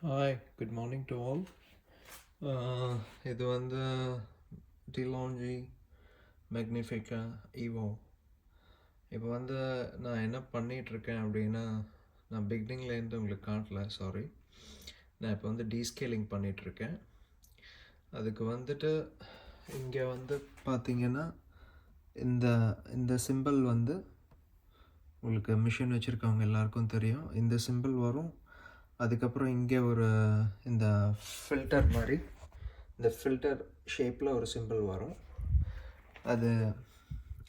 Hi, good morning to all. இது வந்து டிலாஞ்சி மேக்னிஃபிகா ஈவோ. இப்போ வந்து நான் என்ன பண்ணிகிட்ருக்கேன் அப்படின்னா, நான் பிகினிங்லேருந்து உங்களுக்கு காட்டல, சாரி. நான் இப்போ வந்து டீஸ்கேலிங் பண்ணிகிட்ருக்கேன். அதுக்கு வந்துட்டு இங்கே வந்து பார்த்தீங்கன்னா இந்த இந்த சிம்பிள் வந்து உங்களுக்கு மிஷின் வச்சுருக்கவங்க எல்லாருக்கும் தெரியும். இந்த சிம்பிள் வரும். அதுக்கப்புறம் இங்கே ஒரு இந்த ஃபில்டர் மாதிரி இந்த ஃபில்டர் ஷேப்பில் ஒரு சிம்பிள் வரும்.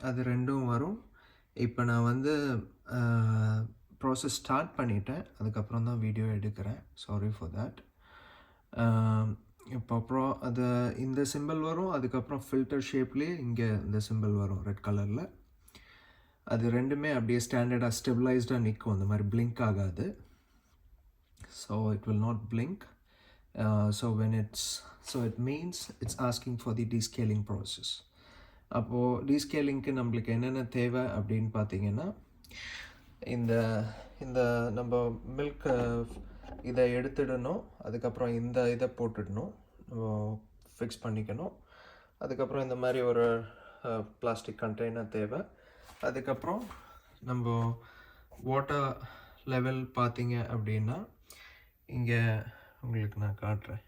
அது ரெண்டும் வரும். இப்போ நான் வந்து ப்ராசஸ் ஸ்டார்ட் பண்ணிட்டேன். அதுக்கப்புறம் தான் வீடியோ எடுக்கிறேன். Sorry for that. இப்போ அப்புறம் இந்த சிம்பிள் வரும். அதுக்கப்புறம் ஃபில்டர் ஷேப்லேயே இங்கே இந்த சிம்பிள் வரும் ரெட் கலரில். அது ரெண்டுமே அப்படியே ஸ்டாண்டர்டாக ஸ்டெபிளைஸ்டாக நிற்கும். அந்த மாதிரி பிளிங்க் ஆகாது. So it will not blink. So it means it's asking for the descaling process. அப்போது டீஸ்கேலிங்க்கு நம்மளுக்கு என்னென்ன தேவை அப்படின்னு பார்த்தீங்கன்னா, இந்த இந்த நம்ம மில்க் இதை எடுத்துடணும். அதுக்கப்புறம் இந்த இதை போட்டுடணும், நம்ம ஃபிக்ஸ் பண்ணிக்கணும். அதுக்கப்புறம் இந்த மாதிரி ஒரு பிளாஸ்டிக் கண்டெய்னர் தேவை. அதுக்கப்புறம் நம்ம வாட்டர் லெவல் பார்த்தீங்க அப்படின்னா, இங்கே உங்களுக்கு நான் காட்டுறேன்.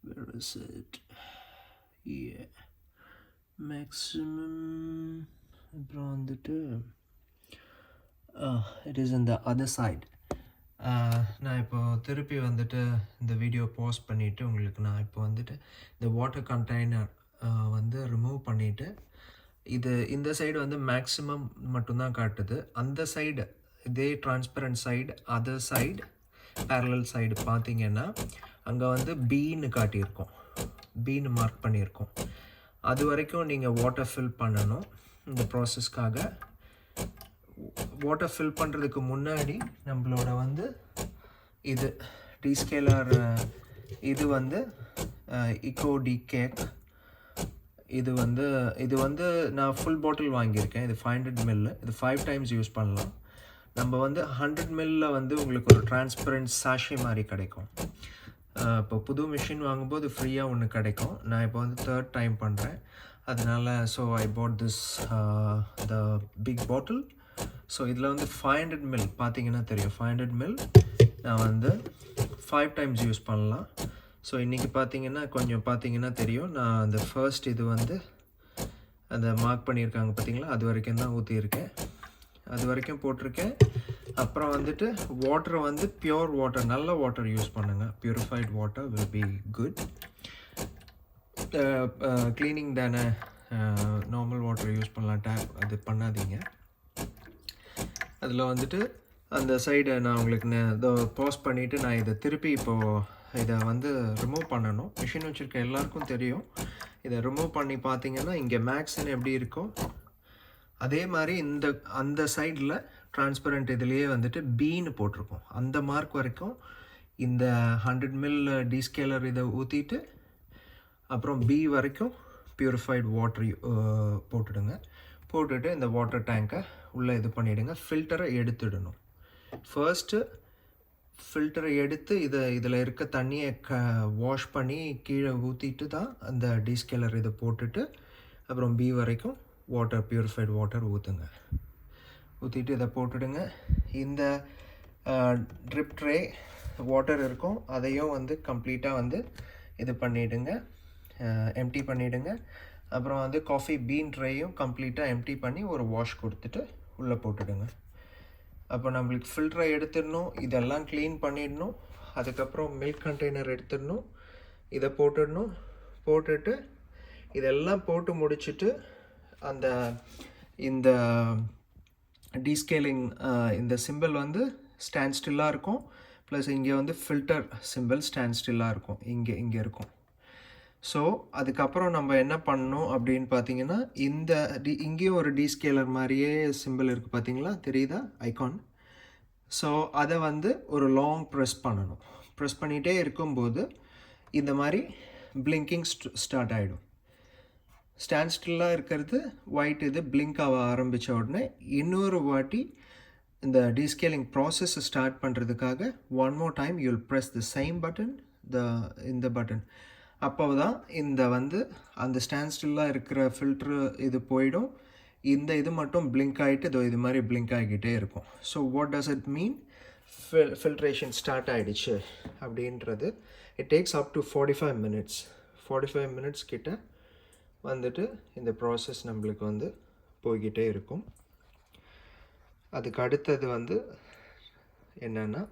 Where is it? Yeah. Maximum. அப்புறம் வந்துட்டு it is in the other side. நான் இப்போ திருப்பி வந்துட்டு இந்த வீடியோ பாஸ் பண்ணிவிட்டு உங்களுக்கு நான் இப்போ வந்துட்டு இந்த வாட்டர் கண்டெய்னர் வந்து ரிமூவ் பண்ணிவிட்டு இந்த சைடு வந்து மேக்ஸிமம் மட்டும்தான் காட்டுது. அந்த சைடு இதே transparent side, other side parallel side பார்த்தீங்கன்னா அங்கே வந்து பீன்னு காட்டியிருக்கோம், பீன்னு மார்க் பண்ணியிருக்கோம். அது வரைக்கும் நீங்கள் வாட்டர் ஃபில் பண்ணணும். இந்த ப்ராசஸ்க்காக வாட்டர் ஃபில் பண்ணுறதுக்கு முன்னாடி நம்மளோட வந்து இது டீஸ்கேலர், இது வந்து இக்கோ டி கேக். இது வந்து நான் ஃபுல் பாட்டில் வாங்கியிருக்கேன். இது 500 ml. இது 5 times யூஸ் பண்ணலாம். நம்ம வந்து 100 ml வந்து உங்களுக்கு ஒரு டிரான்ஸ்பரண்ட் சாஷே மாதிரி கிடைக்கும். இப்போ புது மிஷின் வாங்கும்போது ஃப்ரீயாக ஒன்று கிடைக்கும். நான் இப்போ வந்து 3rd time பண்ணுறேன். அதனால் so I put this the big bottle. So இதில் வந்து 500 ml பார்த்தீங்கன்னா தெரியும். 500 ml நான் வந்து 5 times யூஸ் பண்ணலாம். ஸோ இன்றைக்கி பார்த்தீங்கன்னா தெரியும். நான் அந்த ஃபர்ஸ்ட் இது வந்து அந்த மார்க் பண்ணியிருக்காங்க பார்த்தீங்களா, அது வரைக்கும் தான் ஊற்றியிருக்கேன். அது வரைக்கும் போட்டிருக்கேன். அப்புறம் வந்துட்டு வாட்டர் வந்து பியூர் வாட்டர், நல்ல வாட்டர் யூஸ் பண்ணுங்கள். Purified water will be good. Cleaning தானே, நார்மல் வாட்டர் யூஸ் பண்ணலாம். டேப் அது பண்ணாதீங்க. அதில் வந்துட்டு அந்த சைடை நான் உங்களுக்கு இதை பாஸ் பண்ணிவிட்டு நான் இதை திருப்பி இப்போது இதை வந்து ரிமூவ் பண்ணணும். மிஷின் வச்சுருக்க எல்லாருக்கும் தெரியும். இதை ரிமூவ் பண்ணி பார்த்தீங்கன்னா இங்கே மேக்ஸின் எப்படி இருக்கும் அதே மாதிரி அந்த சைடில் டிரான்ஸ்பரண்ட் இதுலேயே வந்துட்டு பீன்னு போட்டிருக்கோம். அந்த மார்க் வரைக்கும் இந்த 100 ml டீஸ்கேலர் இதை ஊற்றிட்டு அப்புறம் பி வரைக்கும் பியூரிஃபைடு வாட்டர் போட்டுட்டு இந்த வாட்டர் டேங்கை உள்ளே இது பண்ணிவிடுங்க. ஃபில்டரை எடுத்துடணும். ஃபர்ஸ்ட்டு ஃபில்டரை எடுத்து இதில் இருக்க தண்ணியை வாஷ் பண்ணி கீழே ஊற்றிட்டு தான் அந்த டீஸ்கேலர் இதை போட்டுட்டு அப்புறம் பி வரைக்கும் வாட்டர், பியூரிஃபைடு வாட்டர் ஊற்றிட்டு இதை போட்டுடுங்க. இந்த ட்ரிப் ட்ரே வாட்டர் இருக்கும், அதையும் வந்து கம்ப்ளீட்டாக வந்து இது பண்ணிவிடுங்க, எம்டி பண்ணிவிடுங்க. அப்புறம் வந்து காஃபி பீன் ட்ரேயும் கம்ப்ளீட்டாக எம்டி பண்ணி ஒரு வாஷ் கொடுத்துட்டு உள்ளே போட்டுடுங்க. அப்போ நம்மளுக்கு ஃபில்டரை எடுத்துடணும், இதெல்லாம் க்ளீன் பண்ணிடணும். அதுக்கப்புறம் மில்க் கண்டெய்னர் எடுத்துடணும், இதை போட்டுட்டு இதெல்லாம் போட்டு முடிச்சுட்டு இந்த டீஸ்கேலிங் இந்த சிம்பிள் வந்து ஸ்டாண்ட் ஸ்டில்லாக இருக்கும். ப்ளஸ் இங்கே வந்து ஃபில்டர் சிம்பிள் ஸ்டாண்ட் ஸ்டில்லாக இருக்கும், இங்கே இருக்கும். ஸோ அதுக்கப்புறம் நம்ம என்ன பண்ணணும் அப்படின்னு பார்த்தீங்கன்னா, இங்கேயும் ஒரு டீஸ்கேலர் மாதிரியே சிம்பிள் இருக்குது பார்த்தீங்களா, தெரியுதா ஐகான்? ஸோ அதை வந்து ஒரு லாங் ப்ரெஸ் பண்ணணும். ப்ரெஸ் பண்ணிகிட்டே இருக்கும்போது இந்த மாதிரி பிளிங்கிங் ஸ்டார்ட் ஆகிடும். ஸ்டாண்ட் ஸ்டில்லாக இருக்கிறது ஒயிட், இது பிளிங்க் ஆக ஆரம்பித்த உடனே இன்னொரு வாட்டி இந்த டீஸ்கேலிங் ப்ராசஸை ஸ்டார்ட் பண்ணுறதுக்காக one more time you'll press the same button இந்த பட்டன். அப்போ தான் இந்த வந்து அந்த ஸ்டாண்ட் ஸ்டில்லாக இருக்கிற ஃபில்ட்ரு இது போயிடும். இந்த இது மட்டும் பிளிங்க் ஆகிட்டு இது மாதிரி பிளிங்க் ஆகிக்கிட்டே இருக்கும். So what does it mean? Filtration start ஆகிடுச்சு அப்படின்றது. It takes up to 45 minutes. 45 minutes கிட்ட வந்துட்டு இந்த ப்ராசஸ் நம்மளுக்கு வந்து போய்கிட்டே இருக்கும். அதுக்கு அடுத்தது வந்து என்னென்னா